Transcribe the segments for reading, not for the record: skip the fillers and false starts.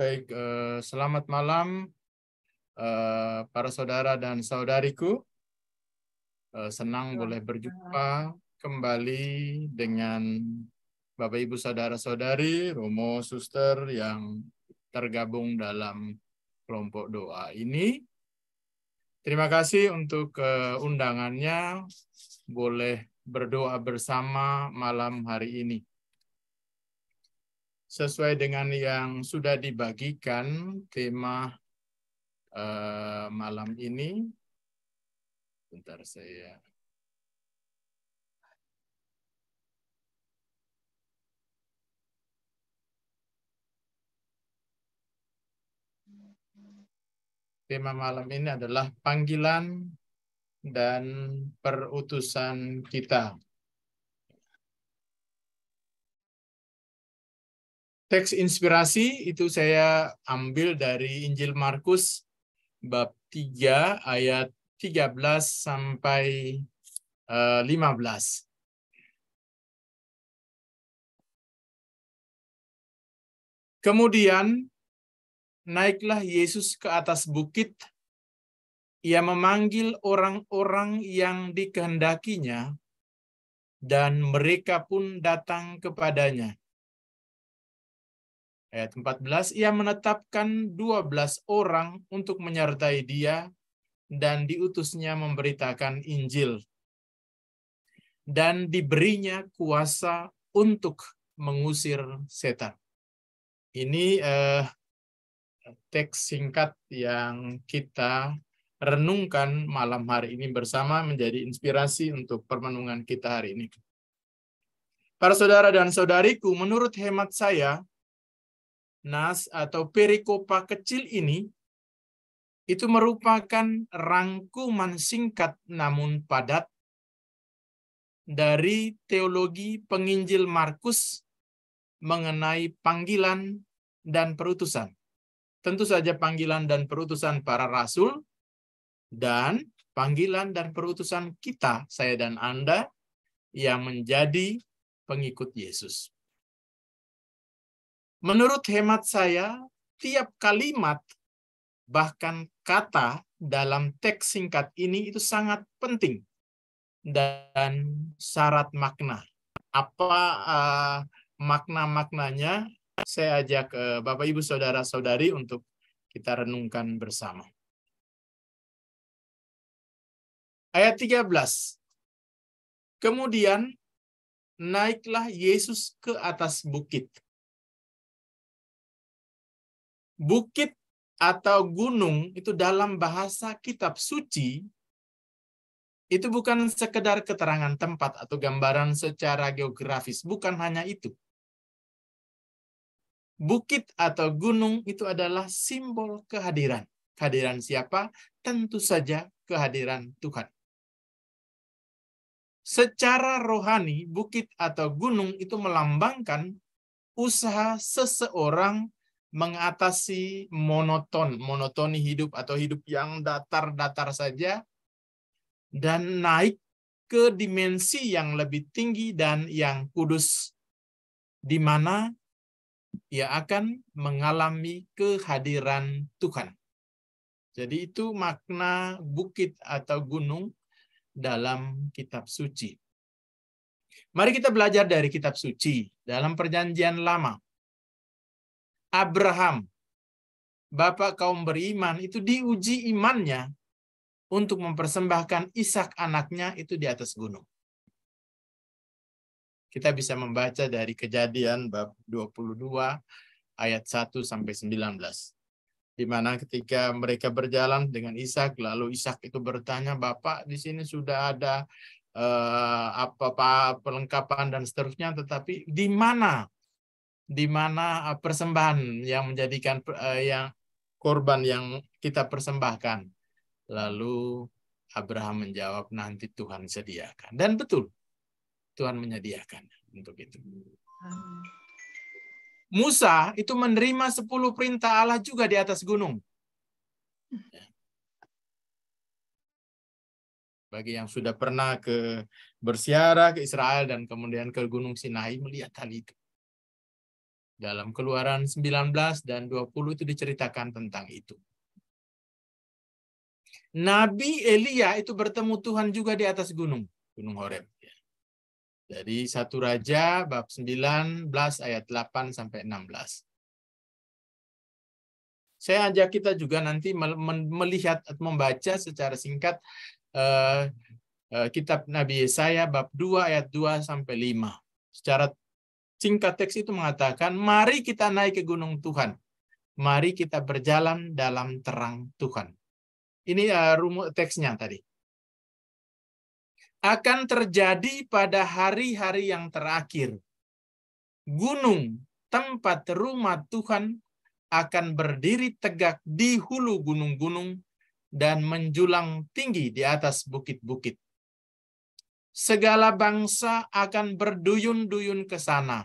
Baik, selamat malam para saudara dan saudariku. Senang boleh berjumpa kembali dengan Bapak Ibu saudara-saudari, Romo, Suster yang tergabung dalam kelompok doa ini. Terima kasih untuk undangannya, boleh berdoa bersama malam hari ini. Sesuai dengan yang sudah dibagikan, tema malam ini, bentar saya tema malam ini adalah panggilan dan perutusan kita. Teks inspirasi itu saya ambil dari Injil Markus bab 3 ayat 13 sampai 15. Kemudian naiklah Yesus ke atas bukit. Ia memanggil orang-orang yang dikehendakinya, dan mereka pun datang kepadanya. Ayat 14, ia menetapkan 12 orang untuk menyertai dia, dan diutusnya memberitakan Injil. Dan diberinya kuasa untuk mengusir setan. Ini teks singkat yang kita renungkan malam hari ini bersama, menjadi inspirasi untuk permenungan kita hari ini. Para saudara dan saudariku, menurut hemat saya, nas atau perikopa kecil ini itu merupakan rangkuman singkat namun padat dari teologi penginjil Markus mengenai panggilan dan perutusan. Tentu saja panggilan dan perutusan para rasul, dan panggilan dan perutusan kita, saya dan Anda, yang menjadi pengikut Yesus. Menurut hemat saya, tiap kalimat, bahkan kata dalam teks singkat ini itu sangat penting dan syarat makna. Apa makna-maknanya? Saya ajak Bapak Ibu saudara-saudari untuk kita renungkan bersama. Ayat 13. Kemudian naiklah Yesus ke atas bukit. Bukit atau gunung itu dalam bahasa kitab suci itu bukan sekedar keterangan tempat atau gambaran secara geografis, bukan hanya itu. Bukit atau gunung itu adalah simbol kehadiran. Kehadiran siapa? Tentu saja kehadiran Tuhan. Secara rohani, bukit atau gunung itu melambangkan usaha seseorang mengatasi monotoni hidup atau hidup yang datar-datar saja, dan naik ke dimensi yang lebih tinggi dan yang kudus, di mana ia akan mengalami kehadiran Tuhan. Jadi itu makna bukit atau gunung dalam kitab suci. Mari kita belajar dari kitab suci. Dalam perjanjian lama, Abraham, bapak kaum beriman, itu diuji imannya untuk mempersembahkan Ishak anaknya itu di atas gunung. Kita bisa membaca dari Kejadian bab 22 ayat 1 sampai 19. Di mana ketika mereka berjalan dengan Ishak, lalu Ishak itu bertanya, "Bapak, di sini sudah ada apa perlengkapan dan seterusnya, tetapi di mana persembahan yang menjadikan yang korban yang kita persembahkan?" Lalu Abraham menjawab, "Nanti Tuhan sediakan." Dan betul, Tuhan menyediakan untuk itu. Musa itu menerima 10 perintah Allah juga di atas gunung. Bagi yang sudah pernah berziarah ke Israel dan kemudian ke Gunung Sinai, melihat hal itu. Dalam Keluaran 19 dan 20 itu diceritakan tentang itu. Nabi Elia itu bertemu Tuhan juga di atas gunung Horeb. Jadi 1 Raja bab 19 ayat 8 sampai 16. Saya ajak kita juga nanti melihat atau membaca secara singkat kitab Nabi Yesaya bab 2 ayat 2 sampai 5. Secara singkat teks itu mengatakan, mari kita naik ke gunung Tuhan. Mari kita berjalan dalam terang Tuhan. Ini rumus teksnya tadi. Akan terjadi pada hari-hari yang terakhir. Gunung, tempat rumah Tuhan, akan berdiri tegak di hulu gunung-gunung dan menjulang tinggi di atas bukit-bukit. Segala bangsa akan berduyun-duyun ke sana,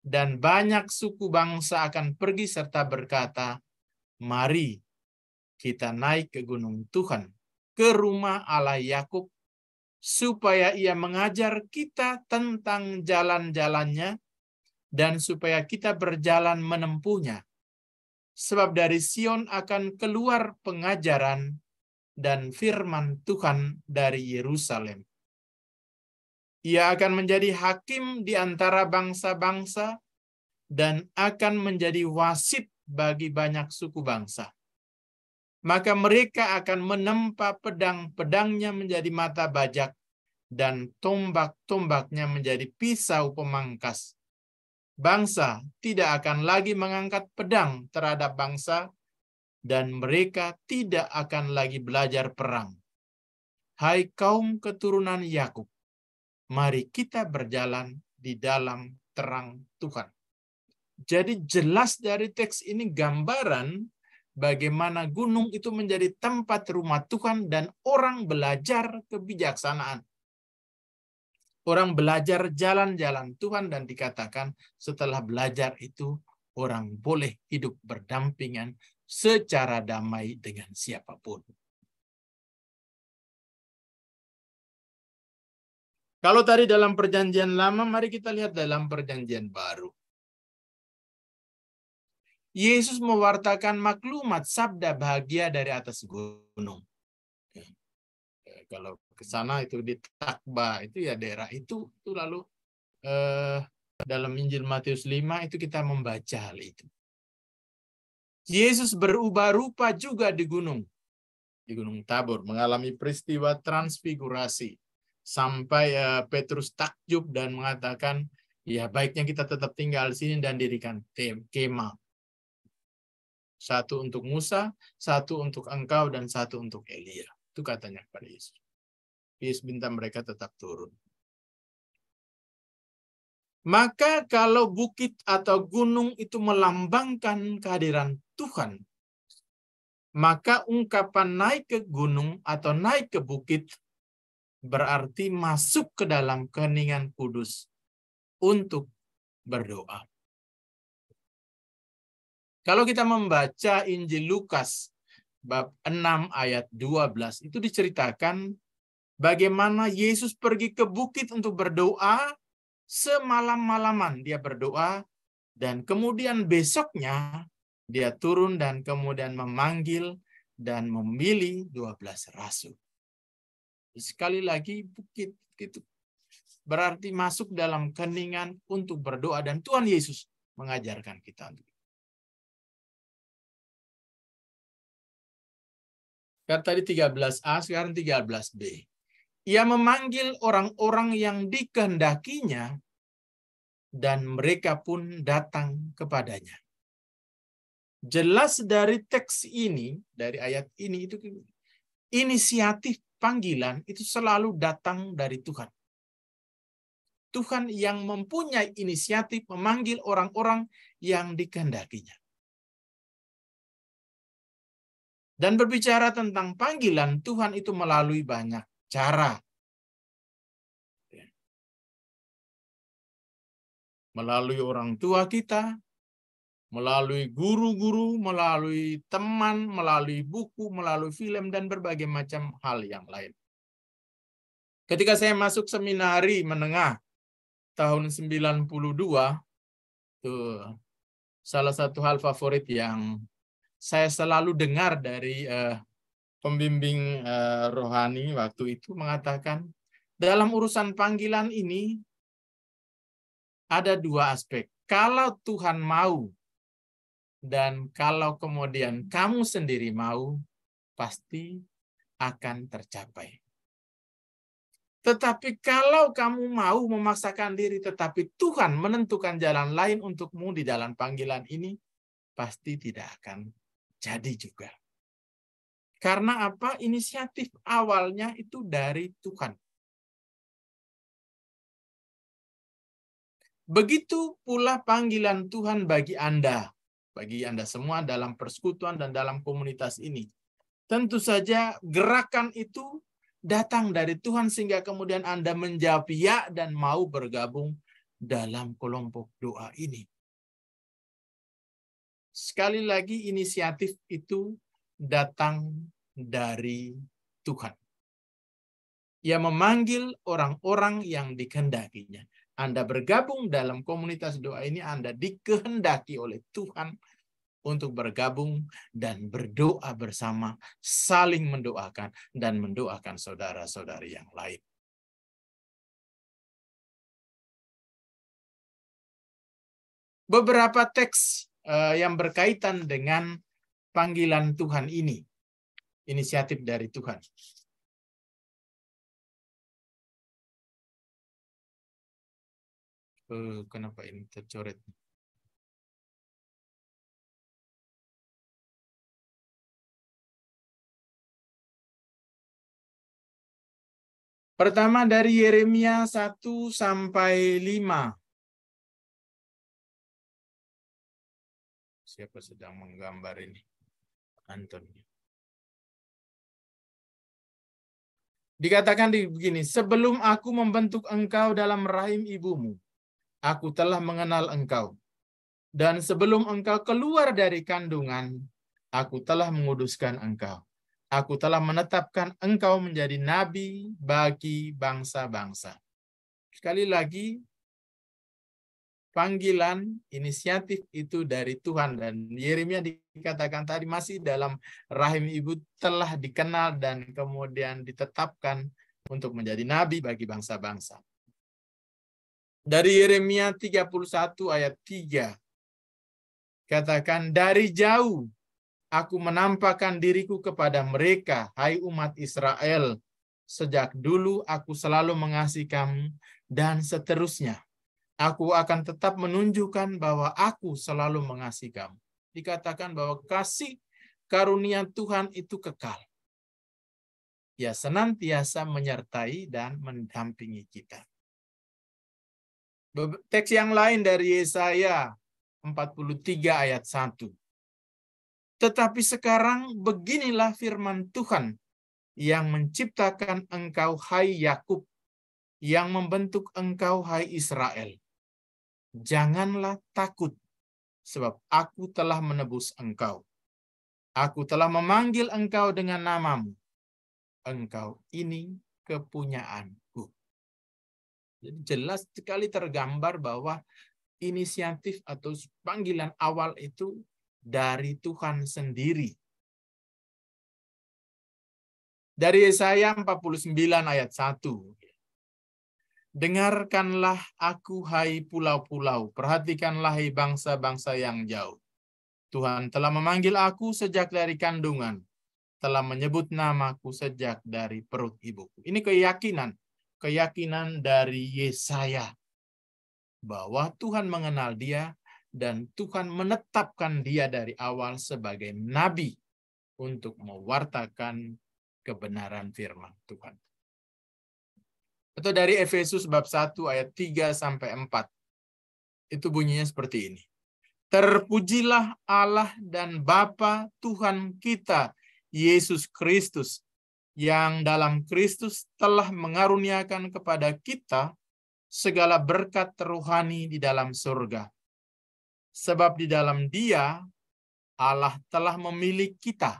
dan banyak suku bangsa akan pergi serta berkata, mari kita naik ke gunung Tuhan, ke rumah Allah Yakub, supaya ia mengajar kita tentang jalan-jalannya, dan supaya kita berjalan menempuhnya. Sebab dari Sion akan keluar pengajaran dan firman Tuhan dari Yerusalem. Ia akan menjadi hakim di antara bangsa-bangsa dan akan menjadi wasit bagi banyak suku bangsa. Maka mereka akan menempa pedang-pedangnya menjadi mata bajak dan tombak-tombaknya menjadi pisau pemangkas. Bangsa tidak akan lagi mengangkat pedang terhadap bangsa, dan mereka tidak akan lagi belajar perang. Hai kaum keturunan Yakub, mari kita berjalan di dalam terang Tuhan. Jadi jelas dari teks ini gambaran bagaimana gunung itu menjadi tempat rumah Tuhan dan orang belajar kebijaksanaan. Orang belajar jalan-jalan Tuhan, dan dikatakan setelah belajar itu orang boleh hidup berdampingan secara damai dengan siapapun. Kalau tadi dalam perjanjian lama, mari kita lihat dalam perjanjian baru. Yesus mewartakan maklumat sabda bahagia dari atas gunung. Kalau ke sana itu di Takba, itu ya daerah itu lalu dalam Injil Matius 5 itu kita membaca hal itu. Yesus berubah rupa juga di Gunung Tabor, mengalami peristiwa transfigurasi. Sampai Petrus takjub dan mengatakan, ya baiknya kita tetap tinggal di sini dan dirikan kemah. Satu untuk Musa, satu untuk engkau, dan satu untuk Elia. Itu katanya kepada Yesus. Yesus minta mereka tetap turun. Maka kalau bukit atau gunung itu melambangkan kehadiran Tuhan, maka ungkapan naik ke gunung atau naik ke bukit berarti masuk ke dalam keheningan kudus untuk berdoa. Kalau kita membaca Injil Lukas bab 6 ayat 12, itu diceritakan bagaimana Yesus pergi ke bukit untuk berdoa, semalam-malaman dia berdoa, dan kemudian besoknya dia turun dan kemudian memanggil dan memilih 12 rasul. Sekali lagi bukit itu berarti masuk dalam keheningan untuk berdoa, dan Tuhan Yesus mengajarkan kita. Kan tadi 13a, sekarang 13b. Ia memanggil orang-orang yang dikehendakinya, dan mereka pun datang kepadanya. Jelas dari teks ini, dari ayat ini, itu inisiatif panggilan itu selalu datang dari Tuhan. Tuhan yang mempunyai inisiatif memanggil orang-orang yang dikehendakinya. Dan berbicara tentang panggilan Tuhan itu melalui banyak cara. Melalui orang tua kita, melalui guru-guru, melalui teman, melalui buku, melalui film, dan berbagai macam hal yang lain. Ketika saya masuk seminari menengah tahun 92, tuh salah satu hal favorit yang saya selalu dengar dari pembimbing rohani waktu itu mengatakan, dalam urusan panggilan ini ada dua aspek. Kalau Tuhan mau dan kalau kemudian kamu sendiri mau, pasti akan tercapai. Tetapi kalau kamu mau memaksakan diri, tetapi Tuhan menentukan jalan lain untukmu di dalam panggilan ini, pasti tidak akan jadi juga. Karena apa? Inisiatif awalnya itu dari Tuhan. Begitu pula panggilan Tuhan bagi Anda semua dalam persekutuan dan dalam komunitas ini. Tentu saja gerakan itu datang dari Tuhan sehingga kemudian Anda menjawab ya dan mau bergabung dalam kelompok doa ini. Sekali lagi inisiatif itu datang dari Tuhan. Ia memanggil orang-orang yang dikehendakinya. Anda bergabung dalam komunitas doa ini, Anda dikehendaki oleh Tuhan untuk bergabung dan berdoa bersama, saling mendoakan dan mendoakan saudara-saudari yang lain. Beberapa teks yang berkaitan dengan panggilan Tuhan ini, inisiatif dari Tuhan. Kenapa ini tercoret? Pertama dari Yeremia 1 sampai 5. Siapa sedang menggambar ini? Anton. Dikatakan begini, sebelum aku membentuk engkau dalam rahim ibumu, aku telah mengenal engkau. Dan sebelum engkau keluar dari kandungan, aku telah menguduskan engkau. Aku telah menetapkan engkau menjadi nabi bagi bangsa-bangsa. Sekali lagi, panggilan inisiatif itu dari Tuhan. Dan Yeremia dikatakan tadi masih dalam rahim ibu telah dikenal dan kemudian ditetapkan untuk menjadi nabi bagi bangsa-bangsa. Dari Yeremia 31 ayat 3. Katakan, dari jauh aku menampakkan diriku kepada mereka, hai umat Israel. Sejak dulu aku selalu mengasihi kamu, dan seterusnya. Aku akan tetap menunjukkan bahwa aku selalu mengasihi kamu. Dikatakan bahwa kasih karunia Tuhan itu kekal. Ya, senantiasa menyertai dan mendampingi kita. Teks yang lain dari Yesaya 43 ayat 1. Tetapi sekarang beginilah firman Tuhan yang menciptakan engkau, hai Yakub, yang membentuk engkau, hai Israel. Janganlah takut, sebab aku telah menebus engkau. Aku telah memanggil engkau dengan namamu. Engkau ini kepunyaanku. Jadi jelas sekali tergambar bahwa inisiatif atau panggilan awal itu dari Tuhan sendiri. Dari Yesaya 49 ayat 1. Dengarkanlah aku, hai pulau-pulau. Perhatikanlah, hai bangsa-bangsa yang jauh. Tuhan telah memanggil aku sejak dari kandungan. Telah menyebut namaku sejak dari perut ibuku. Ini keyakinan. Keyakinan dari Yesaya. Bahwa Tuhan mengenal dia dan Tuhan menetapkan dia dari awal sebagai nabi untuk mewartakan kebenaran firman Tuhan. Atau dari Efesus bab 1 ayat 3 sampai 4. Itu bunyinya seperti ini. Terpujilah Allah dan Bapa Tuhan kita, Yesus Kristus, yang dalam Kristus telah mengaruniakan kepada kita segala berkat rohani di dalam surga. Sebab di dalam Dia, Allah telah memilih kita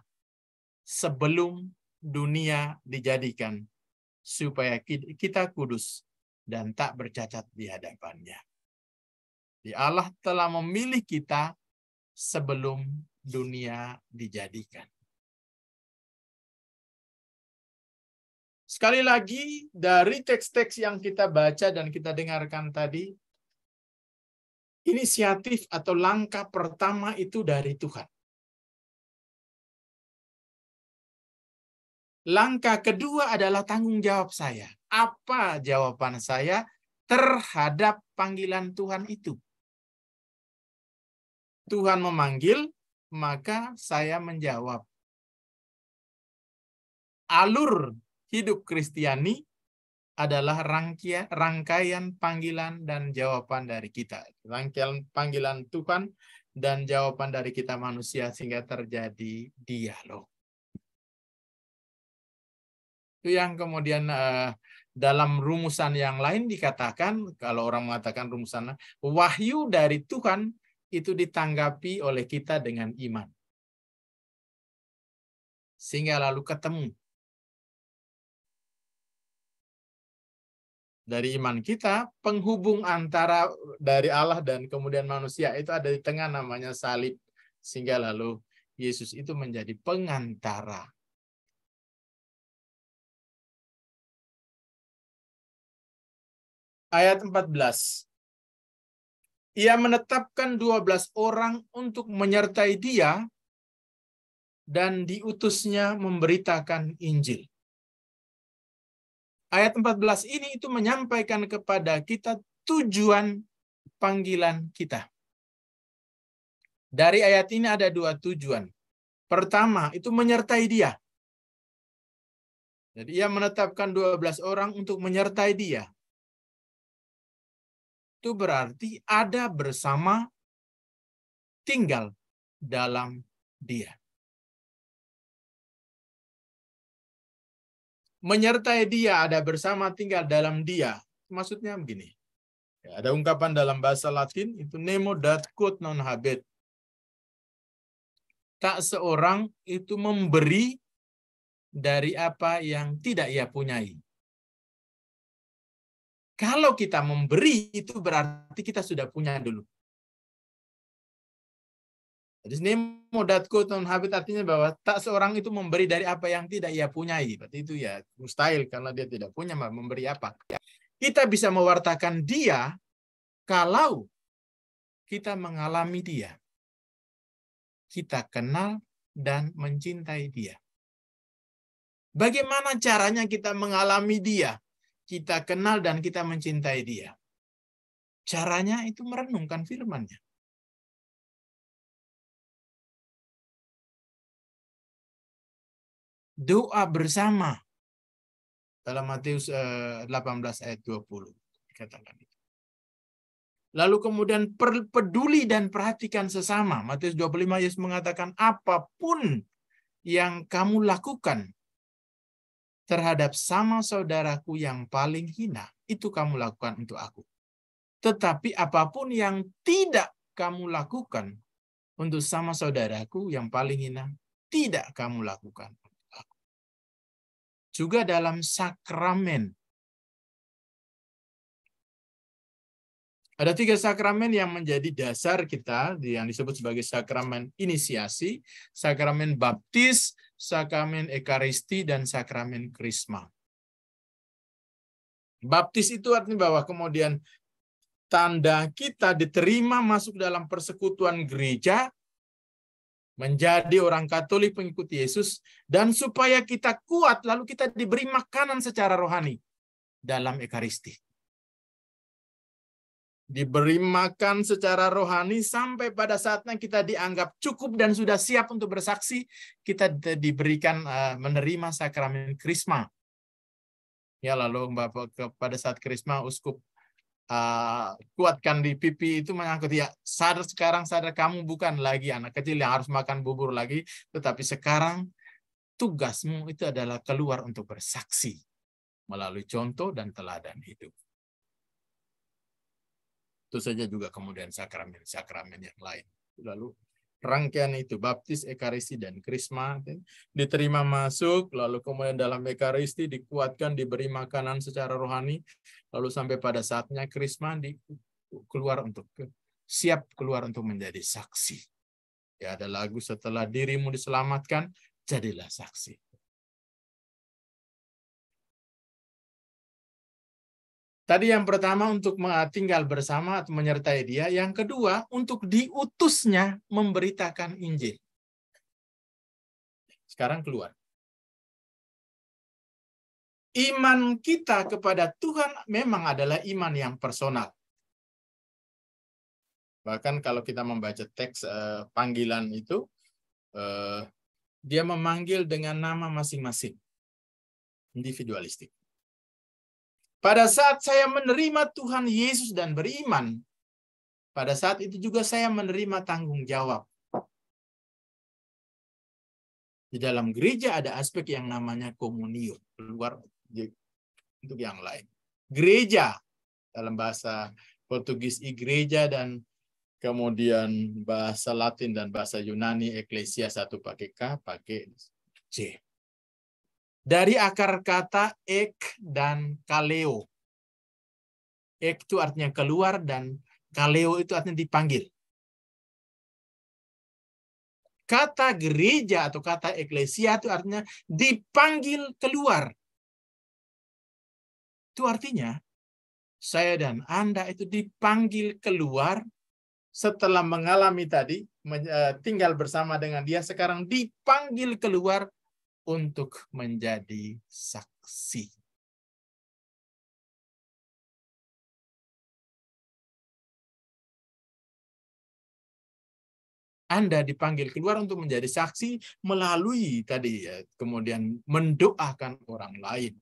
sebelum dunia dijadikan, supaya kita kudus dan tak bercacat di hadapannya. Allah telah memilih kita sebelum dunia dijadikan. Sekali lagi, dari teks-teks yang kita baca dan kita dengarkan tadi, inisiatif atau langkah pertama itu dari Tuhan. Langkah kedua adalah tanggung jawab saya. Apa jawaban saya terhadap panggilan Tuhan itu? Tuhan memanggil, maka saya menjawab. Alur hidup Kristiani adalah rangkaian panggilan dan jawaban dari kita. Rangkaian panggilan Tuhan dan jawaban dari kita manusia sehingga terjadi dialog. Itu yang kemudian dalam rumusan yang lain dikatakan, kalau orang mengatakan rumusan, wahyu dari Tuhan itu ditanggapi oleh kita dengan iman. Sehingga lalu ketemu. Dari iman kita, penghubung antara dari Allah dan kemudian manusia itu ada di tengah, namanya salib. Sehingga lalu Yesus itu menjadi pengantara. Ayat 14. Ia menetapkan 12 orang untuk menyertai dia dan diutusnya memberitakan Injil. Ayat 14 ini itu menyampaikan kepada kita tujuan panggilan kita. Dari ayat ini ada dua tujuan. Pertama, itu menyertai dia. Jadi ia menetapkan 12 orang untuk menyertai dia. Itu berarti ada bersama, tinggal dalam dia. Menyertai dia, ada bersama, tinggal dalam dia. Maksudnya begini. Ya, ada ungkapan dalam bahasa Latin, itu nemo dat quod non habet. Tak seorang itu memberi dari apa yang tidak ia punyai. Kalau kita memberi, itu berarti kita sudah punya dulu. Jadi nemo dat quod non habet artinya bahwa tak seorang itu memberi dari apa yang tidak ia punyai. Berarti itu ya mustahil karena dia tidak punya, memberi apa. Kita bisa mewartakan dia kalau kita mengalami dia. Kita kenal dan mencintai dia. Bagaimana caranya kita mengalami dia? Kita kenal dan kita mencintai dia. Caranya itu merenungkan firman-Nya. Doa bersama. Dalam Matius 18 ayat 20. Dikatakan itu. Lalu kemudian peduli dan perhatikan sesama. Matius 25 Yesus mengatakan, apapun yang kamu lakukan terhadap sama saudaraku yang paling hina, itu kamu lakukan untuk aku. Tetapi apapun yang tidak kamu lakukan untuk sama saudaraku yang paling hina, tidak kamu lakukan untuk aku. Juga dalam sakramen. Ada 3 sakramen yang menjadi dasar kita, yang disebut sebagai sakramen inisiasi, sakramen baptis, sakramen ekaristi, dan sakramen krisma. Baptis itu artinya bahwa kemudian tanda kita diterima masuk dalam persekutuan gereja, menjadi orang Katolik pengikut Yesus, dan supaya kita kuat, lalu kita diberi makanan secara rohani dalam ekaristi. Diberi makan secara rohani sampai pada saatnya kita dianggap cukup dan sudah siap untuk bersaksi, kita diberikan menerima sakramen krisma. Ya, lalu pada saat krisma uskup kuatkan di pipi itu mengangkut, ya sekarang sadar kamu bukan lagi anak kecil yang harus makan bubur lagi, tetapi sekarang tugasmu itu adalah keluar untuk bersaksi melalui contoh dan teladan hidup. Itu saja juga kemudian sakramen-sakramen yang lain. Lalu rangkaian itu, baptis, ekaristi, dan krisma, diterima masuk, lalu kemudian dalam ekaristi dikuatkan, diberi makanan secara rohani, lalu sampai pada saatnya krisma siap keluar untuk menjadi saksi. Ya, ada lagu setelah dirimu diselamatkan, jadilah saksi. Tadi yang pertama untuk tinggal bersama atau menyertai dia. Yang kedua untuk diutusnya memberitakan Injil. Sekarang keluar. Iman kita kepada Tuhan memang adalah iman yang personal. Bahkan kalau kita membaca teks panggilan itu, dia memanggil dengan nama masing-masing. Individualistik. Pada saat saya menerima Tuhan Yesus dan beriman, pada saat itu juga saya menerima tanggung jawab. Di dalam gereja ada aspek yang namanya komunio, keluar untuk yang lain. Gereja, dalam bahasa Portugis igreja, dan kemudian bahasa Latin dan bahasa Yunani eklesia, satu pakai K, pakai C. Dari akar kata ek dan kaleo. Ek itu artinya keluar dan kaleo itu artinya dipanggil. Kata gereja atau kata eklesia itu artinya dipanggil keluar. Itu artinya saya dan Anda itu dipanggil keluar setelah mengalami tadi, tinggal bersama dengan dia, sekarang dipanggil keluar untuk menjadi saksi. Anda dipanggil keluar untuk menjadi saksi melalui tadi, kemudian mendoakan orang lain.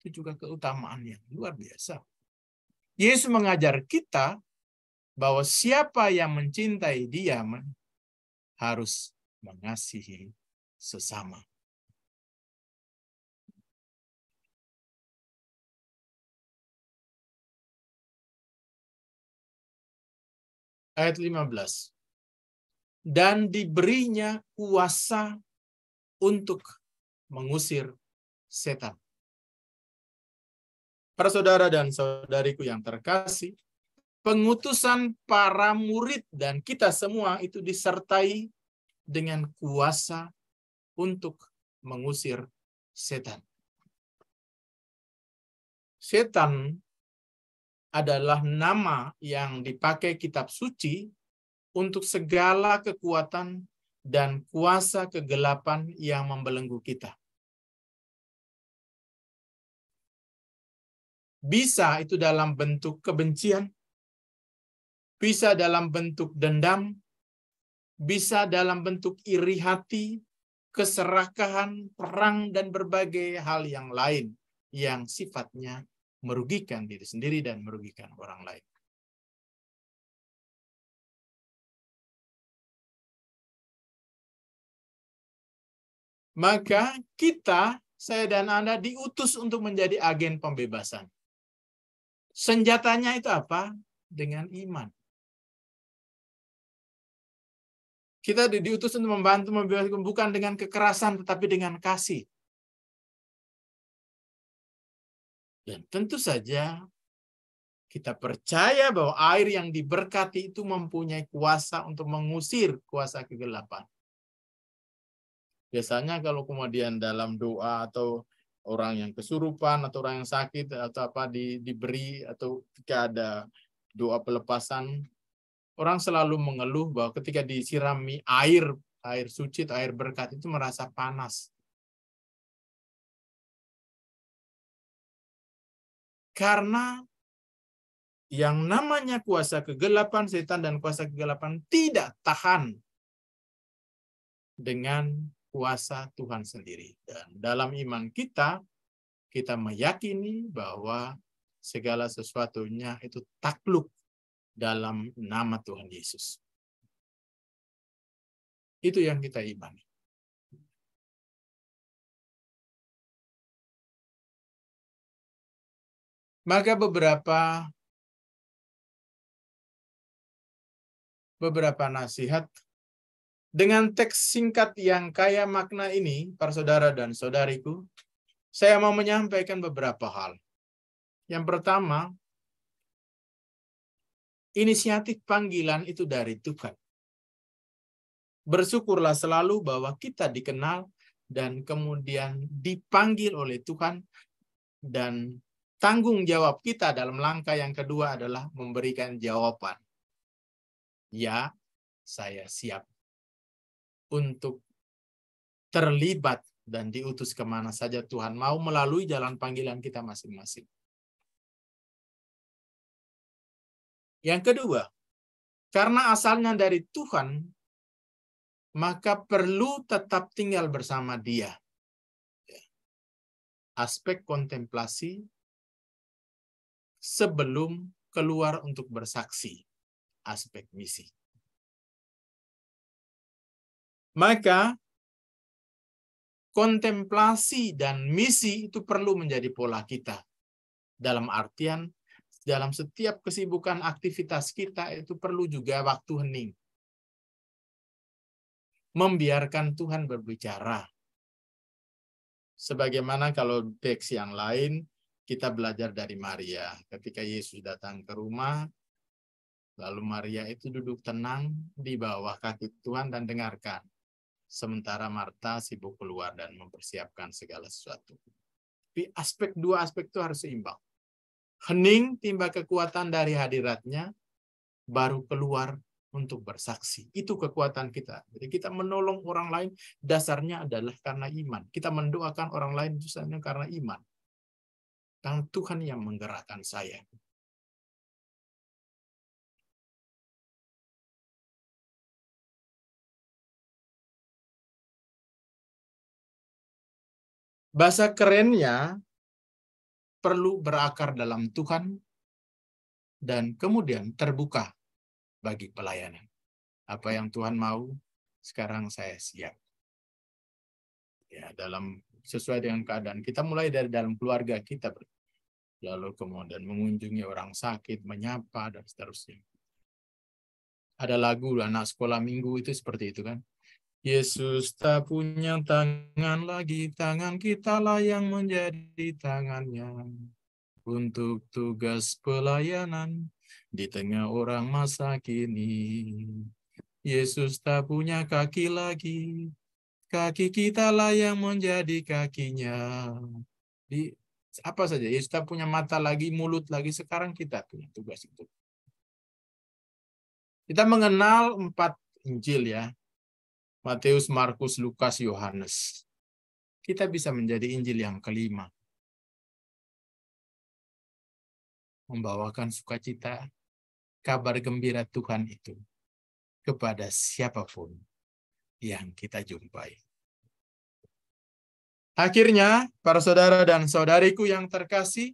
Itu juga keutamaan yang luar biasa. Yesus mengajar kita bahwa siapa yang mencintai dia harus mengasihi sesama. Ayat 15. Dan diberinya kuasa untuk mengusir setan. Para saudara dan saudariku yang terkasih, pengutusan para murid dan kita semua itu disertai dengan kuasa untuk mengusir setan. Setan adalah nama yang dipakai kitab suci untuk segala kekuatan dan kuasa kegelapan yang membelenggu kita. Bisa itu dalam bentuk kebencian, bisa dalam bentuk dendam, bisa dalam bentuk iri hati, keserakahan, perang, dan berbagai hal yang lain yang sifatnya merugikan diri sendiri dan merugikan orang lain. Maka kita, saya dan Anda diutus untuk menjadi agen pembebasan. Senjatanya itu apa? Dengan iman. Kita diutus untuk membantu membebaskan bukan dengan kekerasan, tetapi dengan kasih. Dan tentu saja kita percaya bahwa air yang diberkati itu mempunyai kuasa untuk mengusir kuasa kegelapan. Biasanya kalau kemudian dalam doa atau orang yang kesurupan atau orang yang sakit atau apa diberi atau ketika ada doa pelepasan, orang selalu mengeluh bahwa ketika disirami air suci atau air berkat itu merasa panas. Karena yang namanya kuasa kegelapan, setan dan kuasa kegelapan tidak tahan dengan kuasa Tuhan sendiri. Dan dalam iman kita meyakini bahwa segala sesuatunya itu takluk dalam nama Tuhan Yesus. Itu yang kita imani. Maka beberapa nasihat dengan teks singkat yang kaya makna ini, para saudara dan saudariku, saya mau menyampaikan beberapa hal. Yang pertama, inisiatif panggilan itu dari Tuhan. Bersyukurlah selalu bahwa kita dikenal dan kemudian dipanggil oleh Tuhan, dan tanggung jawab kita dalam langkah yang kedua adalah memberikan jawaban. Ya, saya siap untuk terlibat dan diutus kemana saja Tuhan mau melalui jalan panggilan kita masing-masing. Yang kedua, karena asalnya dari Tuhan, maka perlu tetap tinggal bersama Dia. Aspek kontemplasi sebelum keluar untuk bersaksi, aspek misi. Maka kontemplasi dan misi itu perlu menjadi pola kita. Dalam artian, dalam setiap kesibukan aktivitas kita itu perlu juga waktu hening. Membiarkan Tuhan berbicara. Sebagaimana kalau teks yang lain, kita belajar dari Maria. Ketika Yesus datang ke rumah, lalu Maria itu duduk tenang di bawah kaki Tuhan dan dengarkan. Sementara Marta sibuk keluar dan mempersiapkan segala sesuatu. Tapi dua aspek itu harus seimbang. Hening timba kekuatan dari hadiratnya, baru keluar untuk bersaksi. Itu kekuatan kita. Jadi kita menolong orang lain dasarnya adalah karena iman. Kita mendoakan orang lain dasarnya karena iman. Karena Tuhan yang menggerakkan saya. Bahasa kerennya perlu berakar dalam Tuhan dan kemudian terbuka bagi pelayanan. Apa yang Tuhan mau, sekarang saya siap. Ya, sesuai dengan keadaan. Kita mulai dari dalam keluarga kita. Lalu kemudian mengunjungi orang sakit, menyapa, dan seterusnya. Ada lagu anak sekolah minggu itu seperti itu kan. Yesus tak punya tangan lagi, tangan kitalah yang menjadi tangannya. Untuk tugas pelayanan di tengah orang masa kini. Yesus tak punya kaki lagi, kaki kitalah yang menjadi kakinya. Di apa saja, Yesus tak punya mata lagi, mulut lagi, sekarang kita punya tugas itu. Kita mengenal 4 Injil ya. Matius, Markus, Lukas, Yohanes. Kita bisa menjadi Injil yang kelima. Membawakan sukacita, kabar gembira Tuhan itu kepada siapapun yang kita jumpai. Akhirnya, para saudara dan saudariku yang terkasih,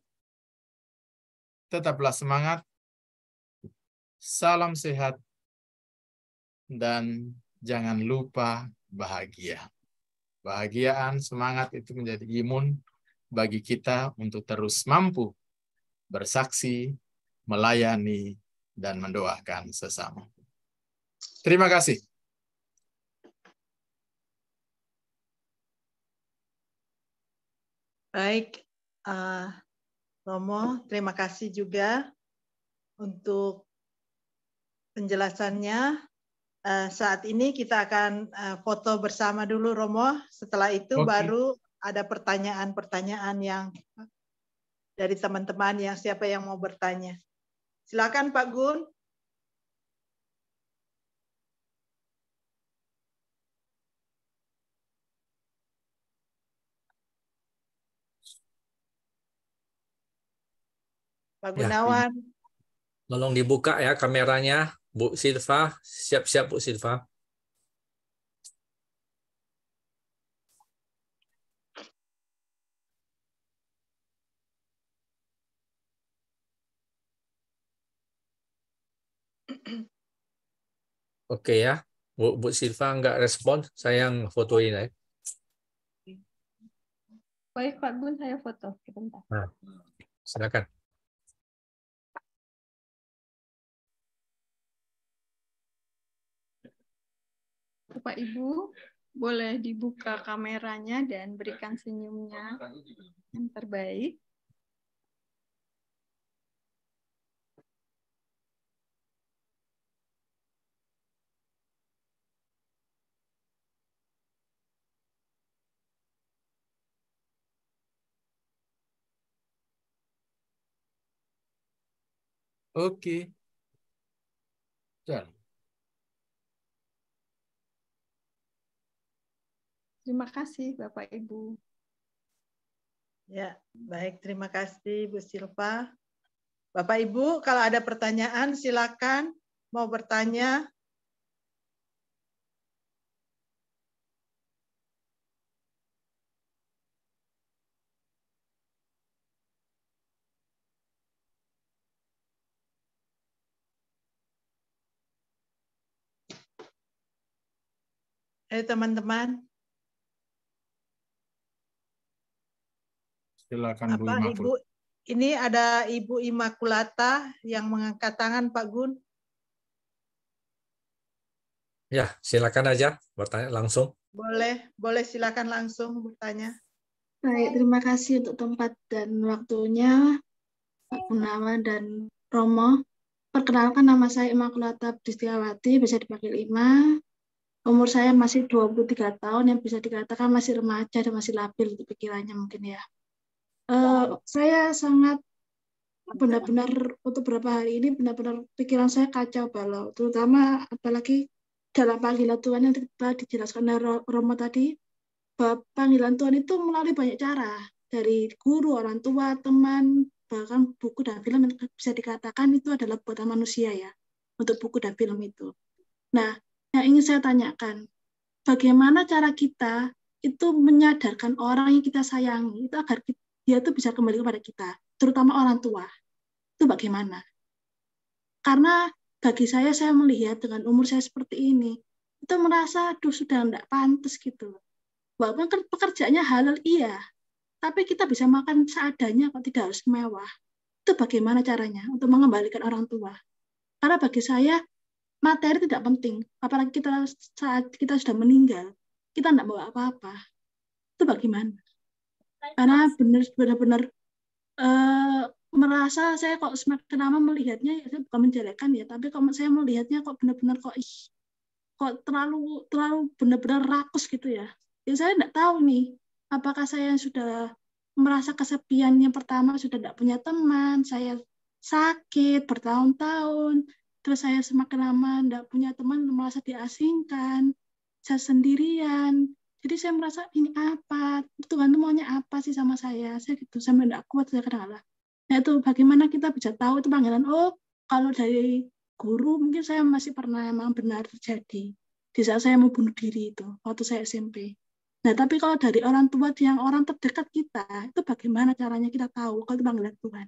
tetaplah semangat, salam sehat, dan jangan lupa bahagia. Bahagiaan, semangat itu menjadi imun bagi kita untuk terus mampu bersaksi, melayani, dan mendoakan sesama. Terima kasih. Baik, Romo, terima kasih juga untuk penjelasannya. Saat ini kita akan foto bersama dulu, Romo. Setelah itu baru ada pertanyaan-pertanyaan yang dari teman-teman yang siapa yang mau bertanya. Silakan Pak Gun. Pak Gunawan. Tolong dibuka ya kameranya, Bu Silva. Siap-siap Bu Silva. Oke ya, Bu Silva nggak respon, saya yang fotoin ya. Baik Pak Gun, saya foto. Sebentar. Nah, silakan. Bapak Ibu, boleh dibuka kameranya dan berikan senyumnya yang terbaik. Oke. Jalan. Terima kasih Bapak Ibu. Ya, baik. Terima kasih Bu Silva. Bapak Ibu, kalau ada pertanyaan silakan mau bertanya. Ayo teman-teman. Silakan Bu Apa Imakul. Ibu? Ini ada Ibu Imakulata yang mengangkat tangan, Pak Gun. Ya, silakan aja bertanya langsung. Boleh silakan langsung bertanya. Baik, terima kasih untuk tempat dan waktunya, Pak Gunawan dan Romo. Perkenalkan, nama saya Imakulata Bristiawati, bisa dipanggil Ima. Umur saya masih 23 tahun, yang bisa dikatakan masih remaja dan masih labil pikirannya mungkin ya. Saya sangat benar-benar untuk beberapa hari ini benar-benar pikiran saya kacau balau, terutama apalagi dalam panggilan Tuhan yang telah dijelaskan oleh Romo tadi, bahwa panggilan Tuhan itu melalui banyak cara, dari guru, orang tua, teman, bahkan buku dan film yang bisa dikatakan itu adalah buatan manusia ya, untuk buku dan film itu. Nah, yang ingin saya tanyakan, bagaimana cara kita itu menyadarkan orang yang kita sayangi itu agar dia itu bisa kembali kepada kita, terutama orang tua. Itu bagaimana? Karena bagi saya melihat dengan umur saya seperti ini, itu merasa, aduh sudah tidak pantas gitu. Walaupun kan pekerjaannya halal, iya. Tapi kita bisa makan seadanya kok, tidak harus mewah. Itu bagaimana caranya untuk mengembalikan orang tua? Karena bagi saya, materi tidak penting. Apalagi kita saat kita sudah meninggal, kita tidak bawa apa-apa. Itu bagaimana? Karena benar-benar merasa saya kok semakin lama melihatnya, ya, bukan menjelekkan ya, tapi kalau saya melihatnya kok benar-benar kok terlalu benar-benar rakus gitu ya. Ya saya tidak tahu nih, apakah saya sudah merasa kesepian yang pertama, sudah tidak punya teman, saya sakit bertahun-tahun, terus saya semakin lama tidak punya teman, merasa diasingkan, saya sendirian. Jadi saya merasa ini apa, Tuhan itu maunya apa sih sama saya gitu, sampai tidak kuat saya kadang-kadang. Nah itu bagaimana kita bisa tahu itu panggilan, oh kalau dari guru mungkin saya masih pernah emang benar terjadi di saat saya mau bunuh diri itu waktu saya SMP. Nah tapi kalau dari orang tua yang orang terdekat kita itu bagaimana caranya kita tahu kalau itu panggilan Tuhan.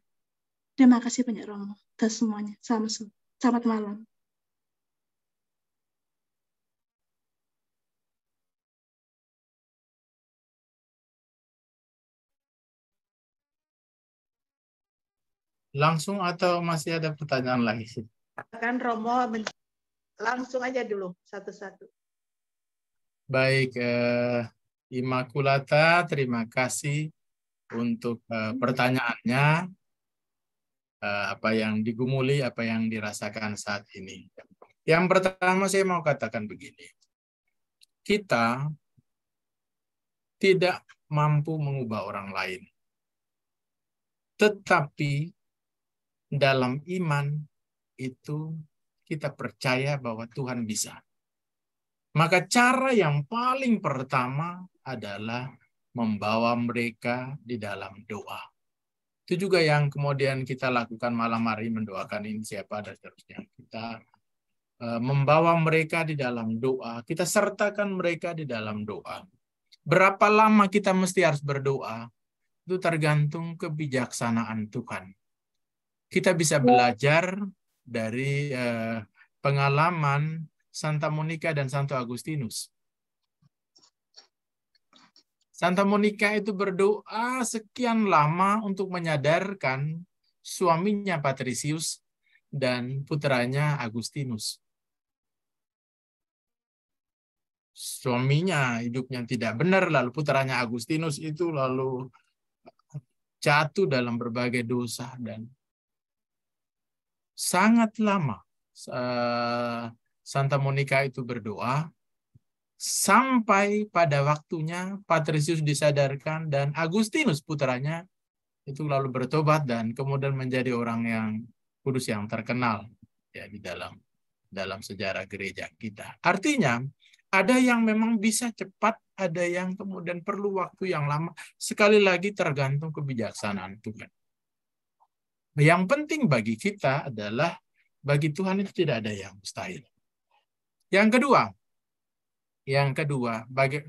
Terima kasih banyak Romo dan semuanya. Selamat malam. Langsung atau masih ada pertanyaan lagi? Kan Romo langsung aja dulu satu-satu. Baik, Imakulata, terima kasih untuk pertanyaannya. Apa yang digumuli, apa yang dirasakan saat ini. Yang pertama saya mau katakan begini. Kita tidak mampu mengubah orang lain. Tetapi dalam iman itu kita percaya bahwa Tuhan bisa. Maka cara yang paling pertama adalah membawa mereka di dalam doa. Itu juga yang kemudian kita lakukan malam hari, mendoakan ini siapa dan seterusnya. Kita membawa mereka di dalam doa, kita sertakan mereka di dalam doa. Berapa lama kita mesti harus berdoa? Itu tergantung kebijaksanaan Tuhan. Kita bisa belajar dari pengalaman Santa Monica dan Santo Agustinus. Santa Monica itu berdoa sekian lama untuk menyadarkan suaminya Patricius dan putranya Agustinus. Suaminya hidupnya tidak benar, lalu putranya Agustinus itu lalu jatuh dalam berbagai dosa dan sangat lama Santa Monica itu berdoa sampai pada waktunya Patricius disadarkan dan Agustinus putranya itu lalu bertobat dan kemudian menjadi orang yang kudus yang terkenal ya di dalam sejarah gereja kita. Artinya ada yang memang bisa cepat, ada yang kemudian perlu waktu yang lama. Sekali lagi tergantung kebijaksanaan Tuhan. Yang penting bagi kita adalah bagi Tuhan itu tidak ada yang mustahil. Yang kedua,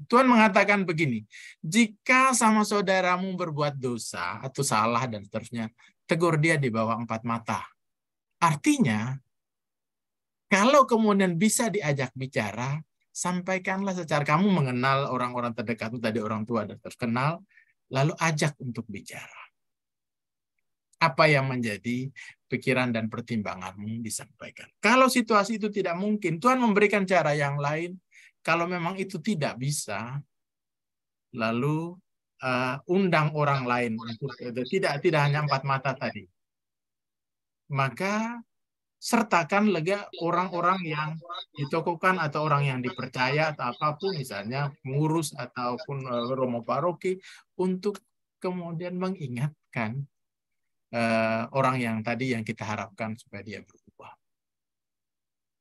Tuhan mengatakan begini, jika sama saudaramu berbuat dosa atau salah dan seterusnya, tegur dia di bawah 4 mata. Artinya, kalau kemudian bisa diajak bicara, sampaikanlah secara kamu mengenal orang-orang terdekat tadi, orang tua dan terkenal, lalu ajak untuk bicara. Apa yang menjadi pikiran dan pertimbanganmu disampaikan. Kalau situasi itu tidak mungkin, Tuhan memberikan cara yang lain. Kalau memang itu tidak bisa, lalu undang orang lain untuk tidak hanya 4 mata tadi. Maka sertakan lega orang-orang yang ditokohkan atau orang yang dipercaya atau apapun, misalnya pengurus ataupun romo paroki, untuk kemudian mengingatkan orang yang tadi yang kita harapkan supaya dia berubah.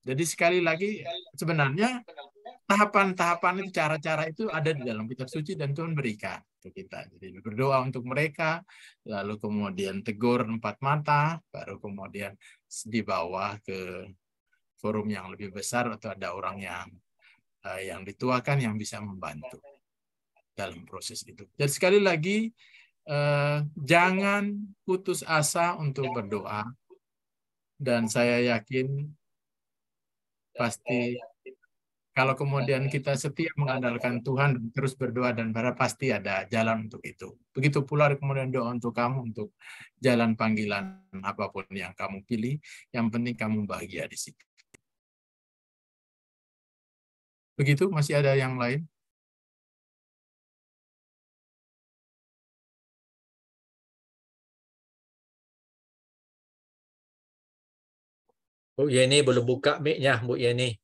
Jadi sekali lagi sebenarnya tahapan-tahapan itu, cara-cara itu ada di dalam kitab suci dan Tuhan berikan untuk kita. Jadi berdoa untuk mereka, lalu kemudian tegur 4 mata, baru kemudian dibawa ke forum yang lebih besar atau ada orang yang dituakan yang bisa membantu dalam proses itu. Dan sekali lagi jangan putus asa untuk berdoa, dan saya yakin pasti kalau kemudian kita setia mengandalkan Tuhan dan terus berdoa dan berharap, pasti ada jalan untuk itu. Begitu pula kemudian doa untuk kamu, untuk jalan panggilan apapun yang kamu pilih, yang penting kamu bahagia di situ. Begitu, masih ada yang lain? Bu Yeni belum buka mic-nya, Bu Yeni.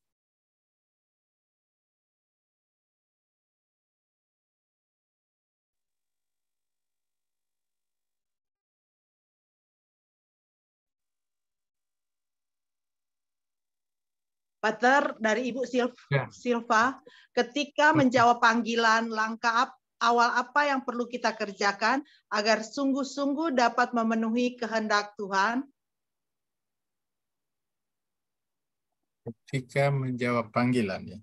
Pater, dari Ibu Ya. Silva, ketika menjawab panggilan, langkah awal apa yang perlu kita kerjakan agar sungguh-sungguh dapat memenuhi kehendak Tuhan? Ketika menjawab panggilan, ya.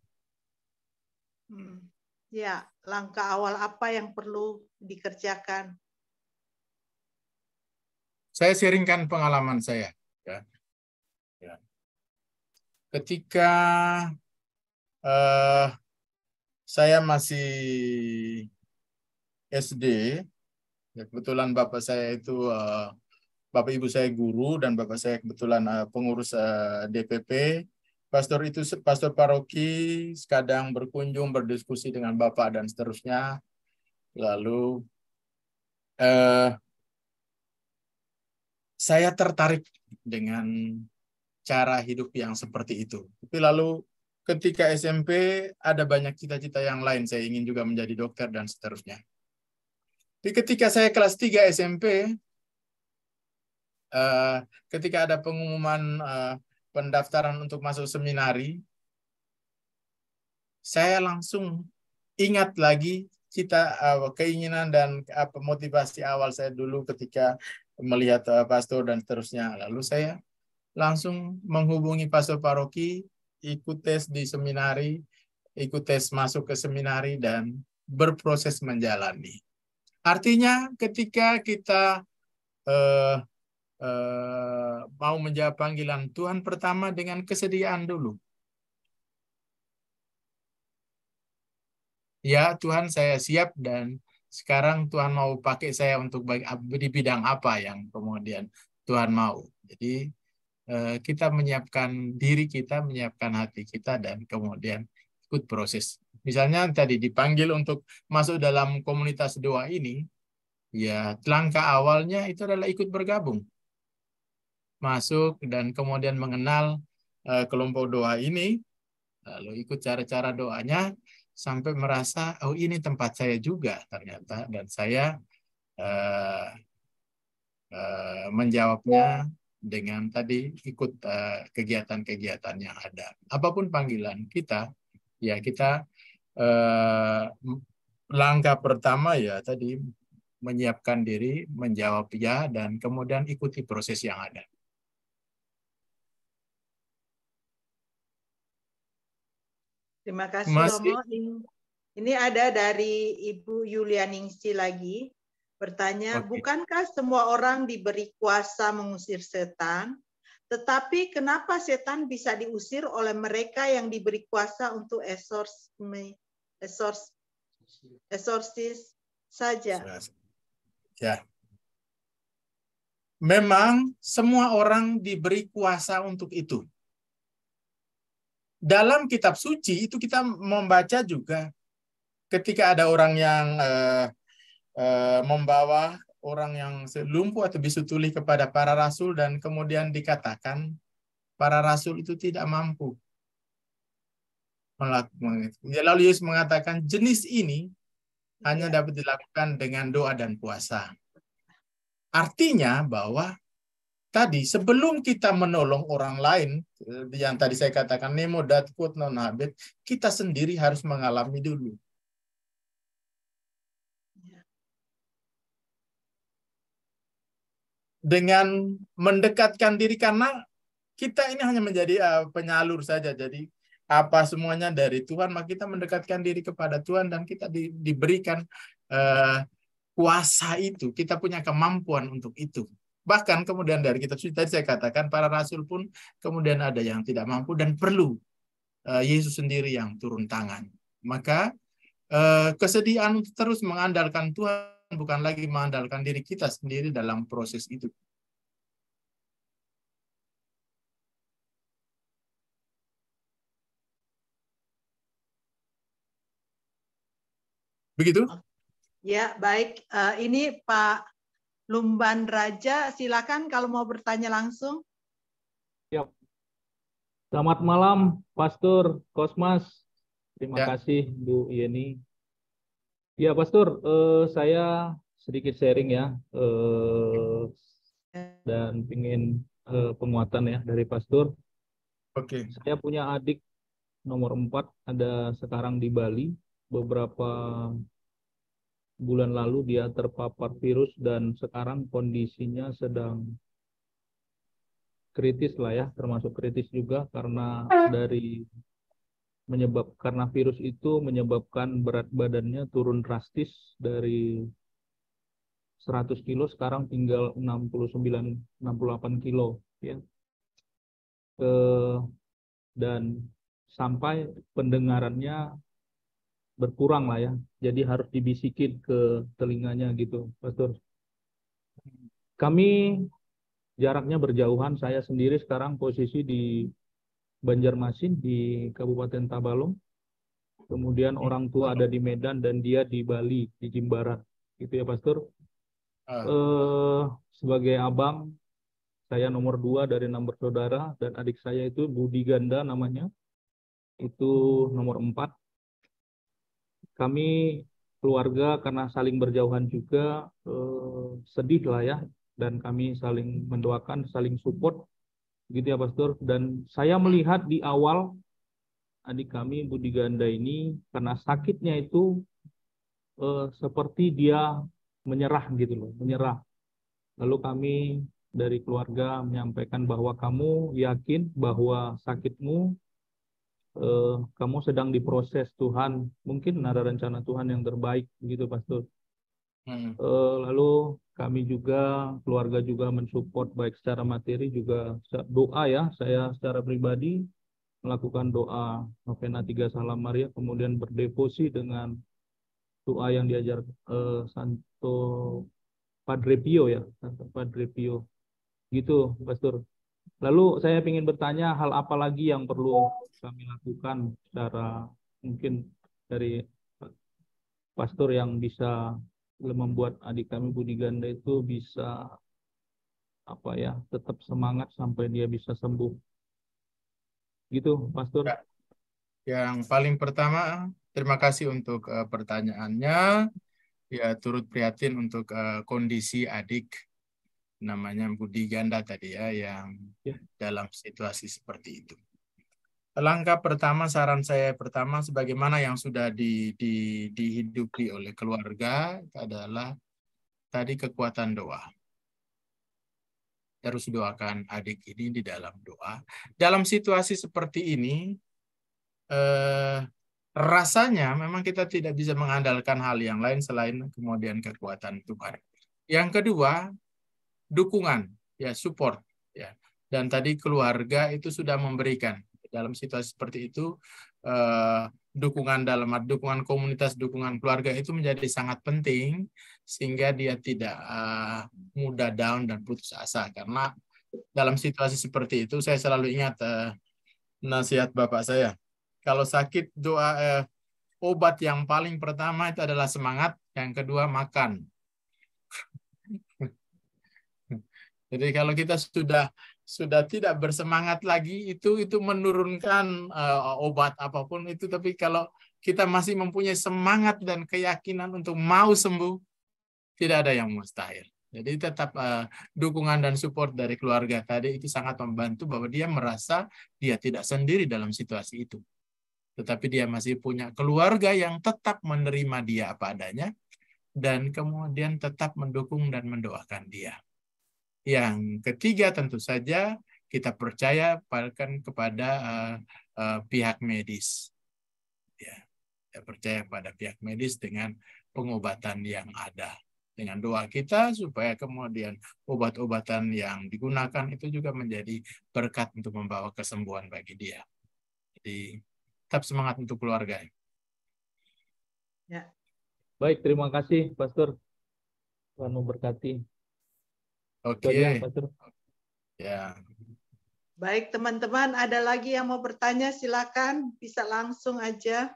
Ya, langkah awal apa yang perlu dikerjakan? Saya sharingkan pengalaman saya. Ya. Ya. Ketika saya masih SD, ya kebetulan bapak saya itu bapak ibu saya guru dan bapak saya kebetulan pengurus DPP. Pastor itu pastor paroki, kadang berkunjung berdiskusi dengan bapak dan seterusnya. Lalu saya tertarik dengan cara hidup yang seperti itu. Tapi lalu ketika SMP ada banyak cita-cita yang lain. Saya ingin juga menjadi dokter dan seterusnya. Tapi ketika saya kelas 3 SMP, ketika ada pengumuman pendaftaran untuk masuk seminari, saya langsung ingat lagi keinginan dan motivasi awal saya dulu ketika melihat pastor dan seterusnya. Lalu saya langsung menghubungi pastor paroki, ikut tes di seminari, ikut tes masuk ke seminari, dan berproses menjalani. Artinya ketika kita mau menjawab panggilan Tuhan, pertama dengan kesediaan dulu. Ya Tuhan, saya siap dan sekarang Tuhan mau pakai saya untuk di bidang apa yang kemudian Tuhan mau. Jadi kita menyiapkan diri kita, menyiapkan hati kita, dan kemudian ikut proses. Misalnya tadi dipanggil untuk masuk dalam komunitas doa ini, ya langkah awalnya itu adalah ikut bergabung. Masuk dan kemudian mengenal kelompok doa ini, lalu ikut cara-cara doanya, sampai merasa, oh ini tempat saya juga ternyata, dan saya menjawabnya dengan tadi ikut kegiatan-kegiatan yang ada. Apapun panggilan kita, ya kita langkah pertama ya tadi menyiapkan diri, menjawab ya, dan kemudian ikuti proses yang ada. Terima kasih Masih? Romo. Ini ada dari Ibu Yulianingsi lagi bertanya, bukankah semua orang diberi kuasa mengusir setan? Tetapi kenapa setan bisa diusir oleh mereka yang diberi kuasa untuk eksorsis saja? Ya. Memang semua orang diberi kuasa untuk itu. Dalam kitab suci itu kita membaca juga ketika ada orang yang membawa orang yang lumpuh atau bisu tuli kepada para rasul dan kemudian dikatakan para rasul itu tidak mampu melakukan itu. Lalu Yesus mengatakan jenis ini hanya dapat dilakukan dengan doa dan puasa. Artinya bahwa tadi sebelum kita menolong orang lain, yang tadi saya katakan nemo dat quod non habet, kita sendiri harus mengalami dulu. Dengan mendekatkan diri, karena kita ini hanya menjadi penyalur saja. Jadi apa semuanya dari Tuhan, maka kita mendekatkan diri kepada Tuhan dan kita diberikan kuasa itu. Kita punya kemampuan untuk itu. Bahkan kemudian dari kitab suci tadi saya katakan para rasul pun kemudian ada yang tidak mampu dan perlu Yesus sendiri yang turun tangan. Maka kesediaan terus mengandalkan Tuhan, bukan lagi mengandalkan diri kita sendiri dalam proses itu. Begitu? Ya, baik. Ini Pak Lumban Raja, silakan kalau mau bertanya langsung. Siap. Selamat malam, Pastor Kosmas. Terima kasih, Bu Yeni. Ya, Pastor, saya sedikit sharing ya, dan ingin penguatan ya dari Pastor. Oke. Saya punya adik nomor 4, ada sekarang di Bali. Beberapa bulan lalu dia terpapar virus dan sekarang kondisinya sedang kritis lah ya, termasuk kritis juga karena karena virus itu menyebabkan berat badannya turun drastis dari 100 kilo sekarang tinggal 68 kilo ya. Dan sampai pendengarannya berkurang lah ya. Jadi harus dibisikin ke telinganya gitu, Pastor. Kami jaraknya berjauhan, saya sendiri sekarang posisi di Banjarmasin di Kabupaten Tabalong. Kemudian orang tua ada di Medan dan dia di Bali, di Jimbaran. Gitu ya, Pastor. Sebagai abang, saya nomor 2 dari 6 bersaudara dan adik saya itu Budi Ganda namanya. Itu nomor 4. Kami keluarga karena saling berjauhan juga sedih lah ya. Dan kami saling mendoakan, saling support. Gitu ya, Pastor. Dan saya melihat di awal adik kami Budi Ganda ini karena sakitnya itu seperti dia menyerah gitu loh, menyerah. Lalu kami dari keluarga menyampaikan bahwa kamu yakin bahwa sakitmu kamu sedang diproses Tuhan, mungkin ada rencana Tuhan yang terbaik gitu, Pastor. Lalu kami juga, keluarga juga mensupport baik secara materi juga doa ya, saya secara pribadi melakukan doa novena 3 Salam Maria, kemudian berdevosi dengan doa yang diajar Santo Padre Pio ya, Santo Padre Pio. Gitu, Pastor. Lalu saya ingin bertanya hal apa lagi yang perlu kami lakukan secara mungkin dari Pastor yang bisa membuat adik kami Budi Ganda itu bisa apa ya, tetap semangat sampai dia bisa sembuh. Gitu, Pastor. Yang paling pertama, terima kasih untuk pertanyaannya. Ya, turut prihatin untuk kondisi adik. namanya budi ganda tadi ya, yang Ya. dalam situasi seperti itu. Langkah pertama, saran saya pertama, sebagaimana yang sudah dihidupi oleh keluarga, adalah tadi kekuatan doa. Terus doakan adik ini di dalam doa. Dalam situasi seperti ini, rasanya memang kita tidak bisa mengandalkan hal yang lain selain kemudian kekuatan Tuhan. Yang kedua, dukungan, ya, support, ya. Dan tadi keluarga itu sudah memberikan. Dalam situasi seperti itu, dukungan dukungan komunitas, dukungan keluarga itu menjadi sangat penting, sehingga dia tidak mudah down dan putus asa. Karena dalam situasi seperti itu, saya selalu ingat nasihat bapak saya. Kalau sakit, obat yang paling pertama itu adalah semangat, yang kedua makan. Jadi kalau kita sudah tidak bersemangat lagi, itu menurunkan obat apapun itu. Tapi kalau kita masih mempunyai semangat dan keyakinan untuk mau sembuh, tidak ada yang mustahil. Jadi tetap dukungan dan support dari keluarga tadi itu sangat membantu, bahwa dia merasa dia tidak sendiri dalam situasi itu. Tetapi dia masih punya keluarga yang tetap menerima dia apa adanya, dan kemudian tetap mendukung dan mendoakan dia. Yang ketiga, tentu saja kita percaya kepada pihak medis. Ya, kita percaya pada pihak medis dengan pengobatan yang ada. Dengan doa kita supaya kemudian obat-obatan yang digunakan itu juga menjadi berkat untuk membawa kesembuhan bagi dia. Jadi tetap semangat untuk keluarga. Ya. Baik, terima kasih Pastor. Tuhan memberkati. Oke. Itu aja, Pastor. Ya. Baik teman-teman, ada lagi yang mau bertanya, silakan bisa langsung aja.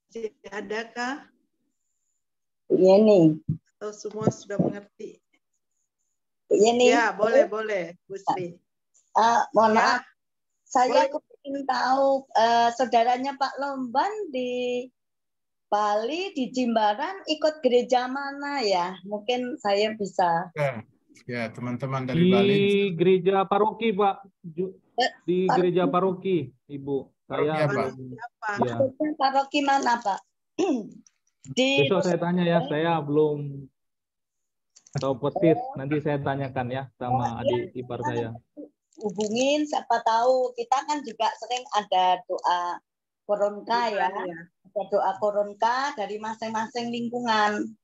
Masih adakah? Iya nih. Atau semua sudah mengerti? Iya nih. Ya, boleh, Bu Sri. Mohon Ya, maaf, saya boleh. ingin tahu saudaranya Pak Lomban di Bali, di Jimbaran, ikut gereja mana ya? Mungkin saya bisa. Ya, teman-teman Di dari Bali. gereja paroki, Pak. Di gereja paroki, Ibu. Saya Paroki apa? Ya. Paroki mana, Pak? Besok saya tanya ya, saya belum tahu persis. Nanti saya tanyakan ya sama adik ipar saya. Hubungin, siapa tahu. Kita kan juga sering ada doa koronka ya. Ada doa koronka dari masing-masing lingkungan.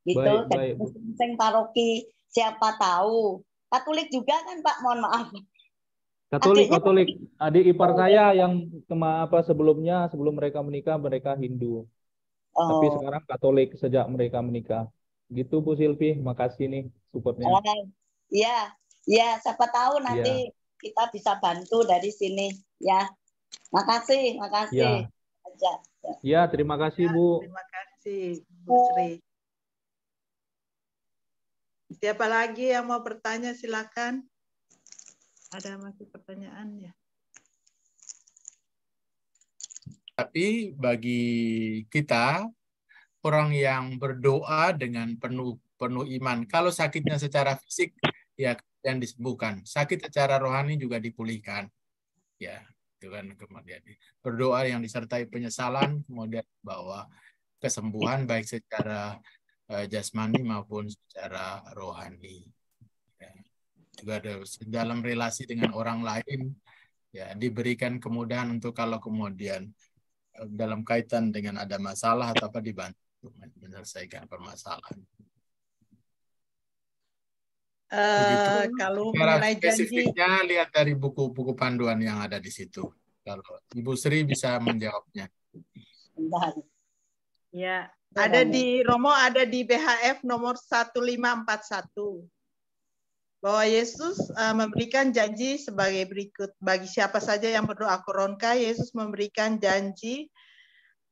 Gitu, dari masing-masing paroki. Siapa tahu. Katolik juga kan, Pak? Mohon maaf. Katolik. Adik ipar saya yang sebelum mereka menikah, mereka Hindu. Tapi sekarang Katolik sejak mereka menikah. Gitu Bu Silvi, makasih nih supportnya. Iya, siapa tahu nanti kita bisa bantu dari sini ya. Makasih. Ya, terima kasih Bu. Terima kasih Bu Sri. Siapa lagi yang mau bertanya, silakan. Ada masih pertanyaan ya? Tapi bagi kita, orang yang berdoa dengan penuh iman, kalau sakitnya secara fisik ya yang disembuhkan, sakit secara rohani juga dipulihkan. Ya, itu kan kemudian berdoa yang disertai penyesalan, kemudian bawa kesembuhan baik secara jasmani maupun secara rohani. Ya. Juga ada dalam relasi dengan orang lain, ya diberikan kemudahan untuk kalau kemudian dalam kaitan dengan ada masalah atau apa dibantu menyelesaikan permasalahan. Kalau mengenai spesifiknya lihat dari buku-buku panduan yang ada di situ. Kalau Ibu Sri bisa menjawabnya. Ya, ada di Romo, ada di BHF nomor 1541. Bahwa Yesus memberikan janji sebagai berikut. Bagi siapa saja yang berdoa koronka, Yesus memberikan janji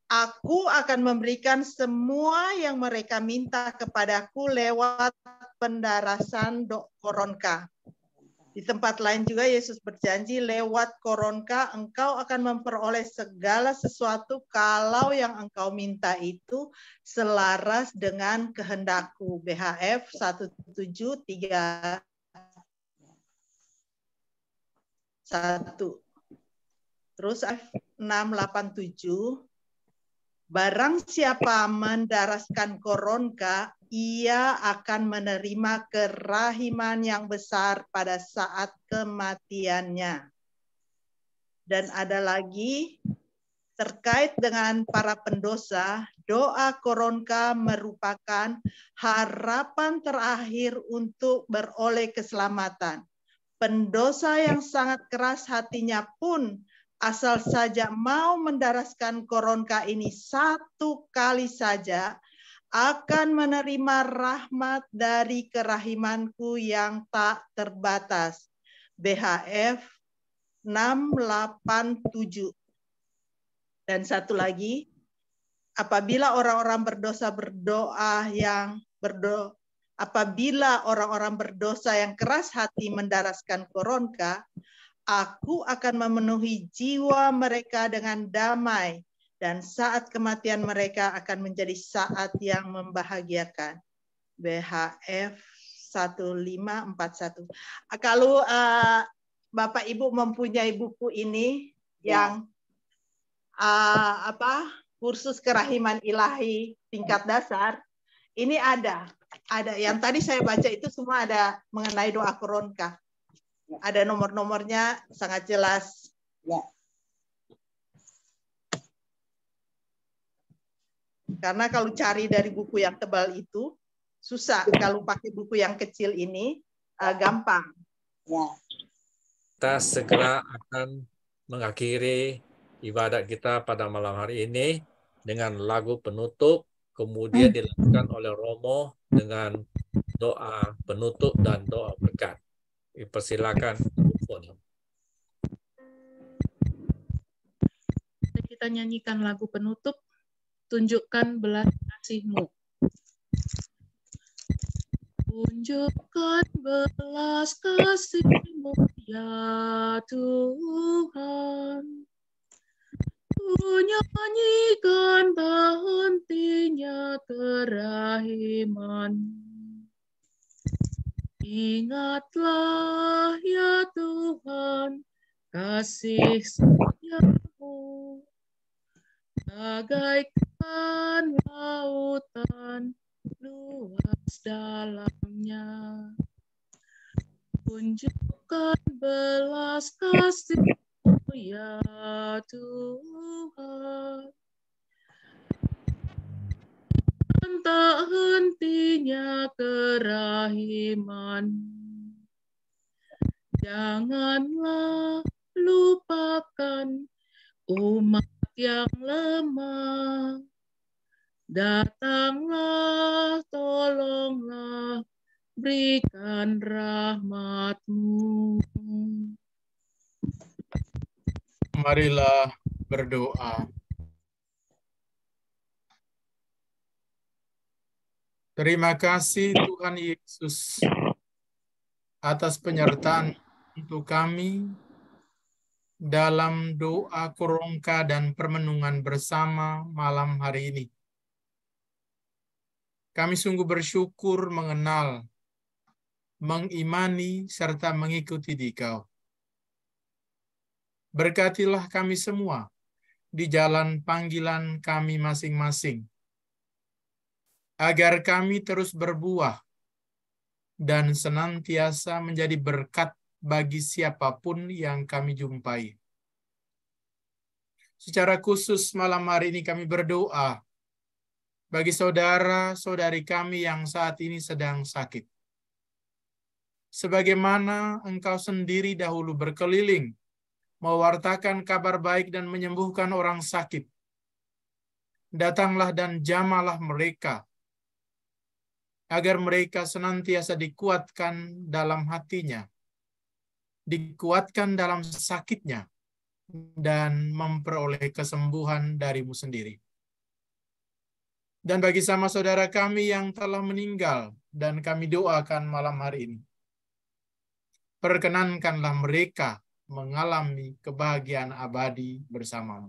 Aku akan memberikan semua yang mereka minta kepadaku lewat pendarasan koronka. Di tempat lain juga Yesus berjanji, lewat koronka engkau akan memperoleh segala sesuatu kalau yang engkau minta itu selaras dengan kehendakku. BHF 1731. Terus F687. Barang siapa mendaraskan koronka, ia akan menerima kerahiman yang besar pada saat kematiannya. Dan ada lagi, terkait dengan para pendosa, doa koronka merupakan harapan terakhir untuk beroleh keselamatan. Pendosa yang sangat keras hatinya pun asal saja mau mendaraskan koronka ini satu kali saja, akan menerima rahmat dari kerahimanku yang tak terbatas. BHF 687. Dan satu lagi, apabila orang-orang berdosa apabila orang-orang berdosa yang keras hati mendaraskan koronka, aku akan memenuhi jiwa mereka dengan damai, dan saat kematian mereka akan menjadi saat yang membahagiakan. BHF 1541. Kalau Bapak Ibu mempunyai buku ini yang kursus kerahiman ilahi tingkat dasar, ini ada yang tadi saya baca itu semua ada mengenai doa koronka. Ada nomor-nomornya sangat jelas. Ya. Karena kalau cari dari buku yang tebal itu susah. Kalau pakai buku yang kecil ini gampang. Ya. Kita segera akan mengakhiri ibadat kita pada malam hari ini dengan lagu penutup, kemudian dilanjutkan oleh Romo dengan doa penutup dan doa berkat. Persilakan. Kita nyanyikan lagu penutup, tunjukkan belas kasih-Mu. Tunjukkan belas kasih-Mu ya Tuhan. Ku nyanyikan tak hentinya kerahiman. Ingatlah ya Tuhan, kasih setiamu, bagaikan lautan luas dalamnya. Tunjukkan belas kasih-Mu ya Tuhan. Tak hentinya kerahiman. Janganlah lupakan umat yang lemah. Datanglah, tolonglah, berikan rahmat-Mu. Marilah berdoa. Terima kasih Tuhan Yesus atas penyertaan untuk kami dalam doa koronka dan permenungan bersama malam hari ini. Kami sungguh bersyukur mengenal, mengimani, serta mengikuti Dikau. Berkatilah kami semua di jalan panggilan kami masing-masing, agar kami terus berbuah dan senantiasa menjadi berkat bagi siapapun yang kami jumpai. Secara khusus malam hari ini kami berdoa bagi saudara-saudari kami yang saat ini sedang sakit. Sebagaimana Engkau sendiri dahulu berkeliling, mewartakan kabar baik dan menyembuhkan orang sakit, datanglah dan jamalah mereka, agar mereka senantiasa dikuatkan dalam hatinya, dikuatkan dalam sakitnya, dan memperoleh kesembuhan dari-Mu sendiri. Dan bagi sama saudara kami yang telah meninggal dan kami doakan malam hari ini, perkenankanlah mereka mengalami kebahagiaan abadi bersamamu.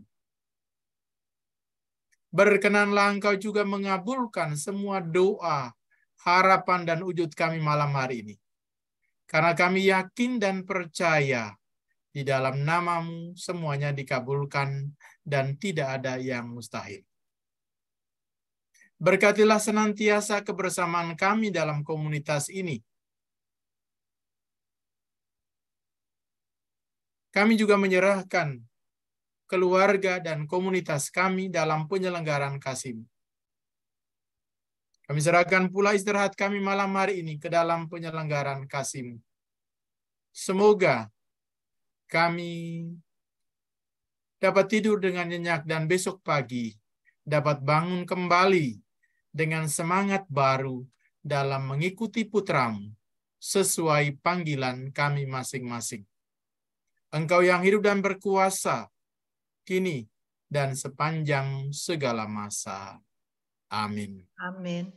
Berkenanlah Engkau juga mengabulkan semua doa, harapan, dan wujud kami malam hari ini. Karena kami yakin dan percaya di dalam nama-Mu semuanya dikabulkan dan tidak ada yang mustahil. Berkatilah senantiasa kebersamaan kami dalam komunitas ini. Kami juga menyerahkan keluarga dan komunitas kami dalam penyelenggaraan kasih-Mu. Kami serahkan pula istirahat kami malam hari ini ke dalam penyelenggaraan kasih-Mu. Semoga kami dapat tidur dengan nyenyak dan besok pagi dapat bangun kembali dengan semangat baru dalam mengikuti Putra-Mu sesuai panggilan kami masing-masing. Engkau yang hidup dan berkuasa, kini dan sepanjang segala masa. Amin. Amin.